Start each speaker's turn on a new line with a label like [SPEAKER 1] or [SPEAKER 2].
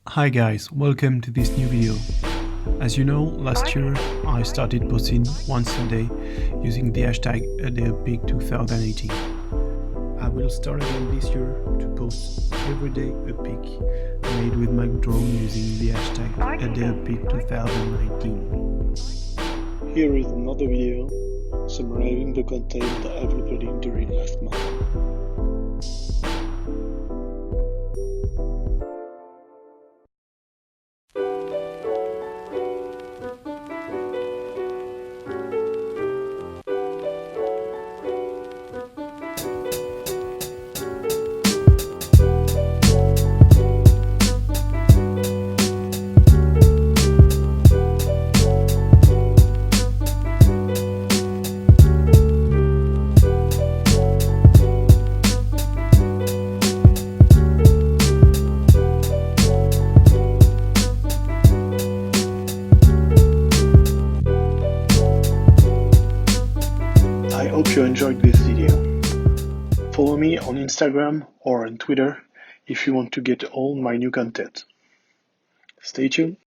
[SPEAKER 1] Hi guys, welcome to this new video. As you know, last year I started posting once a day using the hashtag ADEAPIC2018. I will start again this year to post every day a pic made with my drone using the hashtag ADEAPIC2019. Here is another video summarizing the content I've uploaded during last month. I hope you enjoyed this video. Follow me on Instagram or on Twitter if you want to get all my new content. Stay tuned.